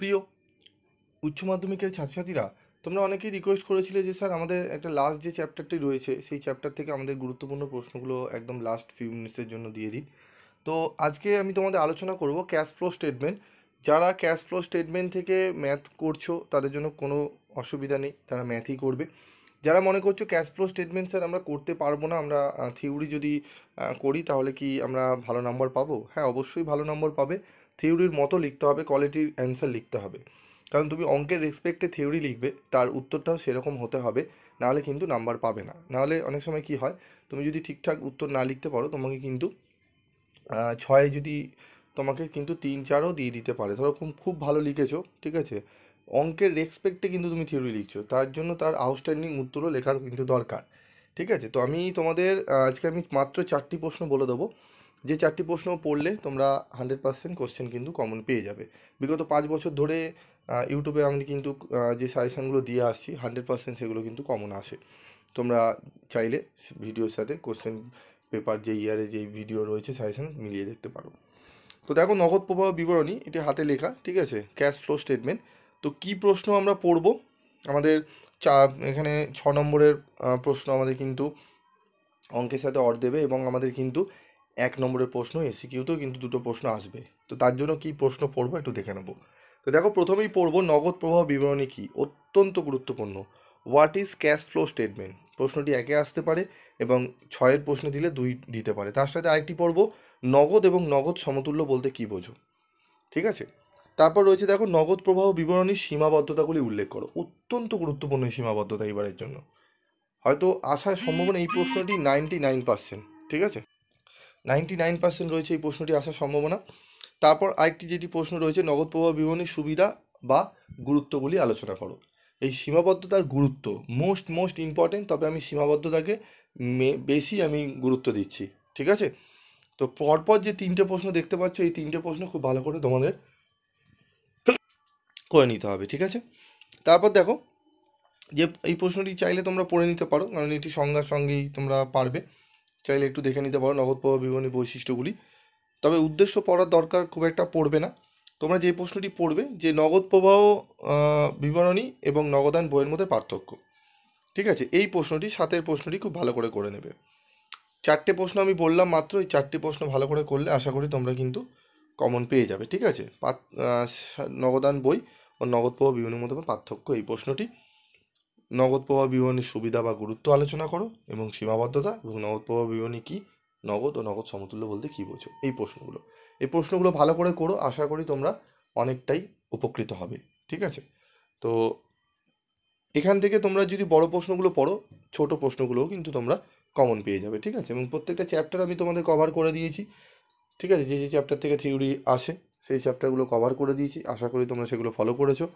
প্রিয় উচ্চ মাধ্যমিকের ছাত্রছাত্রীরা, তোমরা অনেকেই রিকোয়েস্ট করেছিলে যে স্যার আমাদের একটা লাস্ট যে চ্যাপ্টারটি রয়েছে সেই চ্যাপ্টার থেকে আমাদের গুরুত্বপূর্ণ প্রশ্নগুলো একদম লাস্ট ফিউ মিনিটসের জন্য দিয়ে দিন। তো আজকে আমি তোমাদের আলোচনা করব ক্যাশ ফ্লো স্টেটমেন্ট। যারা ক্যাশ ফ্লো স্টেটমেন্ট থেকে ম্যাথ করছো তাদের জন্য কোনো অসুবিধা নেই, তারা ম্যাথই করবে। যারা মনে করছো ক্যাশ ফ্লো স্টেটমেন্ট স্যার আমরা করতে পারবো না, আমরা থিওরি যদি করি তাহলে কি আমরা ভালো নম্বর পাবো? হ্যাঁ, অবশ্যই ভালো নম্বর পাবে। থিওরির মতো লিখতে হবে, কোয়ালিটির অ্যান্সার লিখতে হবে। কারণ তুমি অঙ্কের রেসপেক্টে থিওরি লিখবে, তার উত্তরটাও সেরকম হতে হবে, নাহলে কিন্তু নাম্বার পাবে না। নাহলে অনেক সময় কি হয়, তুমি যদি ঠিকঠাক উত্তর না লিখতে পারো তোমাকে কিন্তু ছয় যদি তোমাকে কিন্তু 3-4ও দিয়ে দিতে পারে। ধরো খুব খুব ভালো লিখেছো, ঠিক আছে, অঙ্কের রেসপেক্টে কিন্তু তুমি থিওরি লিখছো, তার জন্য তার আউটস্ট্যান্ডিং উত্তরও লেখার কিন্তু দরকার। ঠিক আছে, তো আমি তোমাদের আজকে আমি মাত্র 4টি প্রশ্ন বলে দেবো, যে 4টি প্রশ্ন পড়লে তোমরা 100% কোশ্চেন কিন্তু কমন পেয়ে যাবে। বিগত 5 বছর ধরে ইউটিউবে আমি কিন্তু যে সাজেশানগুলো দিয়ে আসছি 100% সেগুলো কিন্তু কমন আসে। তোমরা চাইলে ভিডিওর সাথে কোশ্চেন পেপার যে ইয়ারে যে ভিডিও রয়েছে সাজেশান মিলিয়ে দেখতে পারো। তো দেখো, নগদ প্রবাহ বিবরণী, এটি হাতে লেখা, ঠিক আছে, ক্যাশ ফ্লো স্টেটমেন্ট। তো কি প্রশ্ন আমরা পড়ব? আমাদের এখানে 6 নম্বরের প্রশ্ন আমাদের কিন্তু অঙ্কের সাথে অর দেবে, এবং আমাদের কিন্তু 1 নম্বরের প্রশ্ন এসিকিউতেও কিন্তু 2টো প্রশ্ন আসবে। তো তার জন্য কি প্রশ্ন পড়বো একটু দেখে নেবো। তো দেখো, প্রথমেই পড়বো নগদ প্রবাহ বিবরণী কি, অত্যন্ত গুরুত্বপূর্ণ। What is cash flow statement, প্রশ্নটি একে আসতে পারে এবং 6-এর প্রশ্ন দিলে 2 দিতে পারে। তার সাথে আরেকটি পড়বো নগদ এবং নগদ সমতুল্য বলতে কি বোঝো, ঠিক আছে। তারপর রয়েছে দেখো নগদ প্রবাহ বিবরণীর সীমাবদ্ধতাগুলি উল্লেখ করো, অত্যন্ত গুরুত্বপূর্ণ এই সীমাবদ্ধতা এবারের জন্য। হয়তো আসার সম্ভাবনা এই প্রশ্নটি 99%, ঠিক আছে, 99% রয়েছে এই প্রশ্নটি আসার সম্ভাবনা। তারপর আরেকটি যেটি প্রশ্ন রয়েছে, নগদ প্রবাহ বিবরণীর সুবিধা বা গুরুত্বগুলি আলোচনা করো। এই সীমাবদ্ধতার গুরুত্ব মোস্ট ইম্পর্টেন্ট, তবে আমি সীমাবদ্ধতাকে বেশি আমি গুরুত্ব দিচ্ছি, ঠিক আছে। তো পরপর যে 3টে প্রশ্ন দেখতে পাচ্ছ, এই 3টে প্রশ্ন খুব ভালো করে তোমাদের করে নিতে হবে, ঠিক আছে। তারপর দেখো, যে এই প্রশ্নটি চাইলে তোমরা পড়ে নিতে পারো, কারণ এটি সংজ্ঞার সঙ্গেই তোমরা পারবে, চাইলে একটু দেখে নিতে পারো নগদ প্রবাহ বিবরণী বৈশিষ্ট্যগুলি। তবে উদ্দেশ্য পড়ার দরকার খুব একটা পড়বে না। তোমরা যে প্রশ্নটি পড়বে যে নগদ প্রবাহ বিবরণী এবং নগদান বইয়ের মধ্যে পার্থক্য, ঠিক আছে, এই প্রশ্নটি 7-এর প্রশ্নটি খুব ভালো করে নেবে। 4টে প্রশ্ন আমি বললাম মাত্র, এই 4টি প্রশ্ন ভালো করে করলে আশা করি তোমরা কিন্তু কমন পেয়ে যাবে, ঠিক আছে। নগদান বই ও নগদ প্রবাহ বিবরণীর মধ্যে পার্থক্য, এই প্রশ্নটি। নগদ প্রবাহ বিবরণীর সুবিধা বা গুরুত্ব আলোচনা করো এবং সীমাবদ্ধতা, এবং নগদ প্রবাহ বিবরণী কী, নগদ ও নগদ সমতুল্য বলতে কী বোঝো, এই প্রশ্নগুলো ভালো করে করো, আশা করি তোমরা অনেকটাই উপকৃত হবে, ঠিক আছে। তো এখান থেকে তোমরা যদি বড় প্রশ্নগুলো পড়ো, ছোট প্রশ্নগুলোও কিন্তু তোমরা কমন পেয়ে যাবে, ঠিক আছে। এবং প্রত্যেকটা চ্যাপ্টার আমি তোমাদের কভার করে দিয়েছি, ঠিক আছে, যে যে চ্যাপ্টার থেকে থিওরি আসে সেই চ্যাপ্টারগুলো কভার করে দিয়েছি, আশা করি তোমরা সেগুলো ফলো করেছো।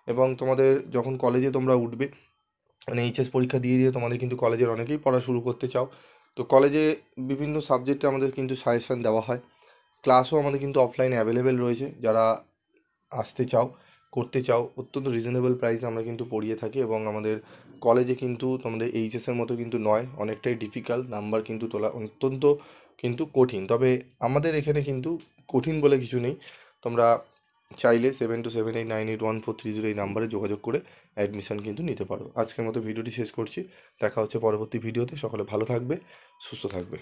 এবং তোমাদের যখন কলেজে তোমরা উঠবে, মানে এইচএস পরীক্ষা দিয়ে দিয়ে তোমাদের কিন্তু কলেজের অনেকেই পড়া শুরু করতে চাও, তো কলেজে বিভিন্ন সাবজেক্টে আমাদের কিন্তু সাজেশান দেওয়া হয়, ক্লাসও আমাদের কিন্তু অফলাইনে অ্যাভেলেবেল রয়েছে। যারা আসতে চাও, করতে চাও, অত্যন্ত রিজনেবল প্রাইসে আমরা কিন্তু পড়িয়ে থাকি। এবং আমাদের কলেজে কিন্তু তোমাদের এইচএসের মতো কিন্তু নয়, অনেকটাই ডিফিকাল্ট, নাম্বার কিন্তু তোলা অত্যন্ত কিন্তু কঠিন। তবে আমাদের এখানে কিন্তু কঠিন বলে কিছু নেই। তোমরা চাইলে 7278981430 এই নাম্বারে যোগাযোগ করে অ্যাডমিশান কিন্তু নিতে পারো। আজকের মতো ভিডিওটি শেষ করছি, দেখা হচ্ছে পরবর্তী ভিডিওতে। সকলে ভালো থাকবে, সুস্থ থাকবে।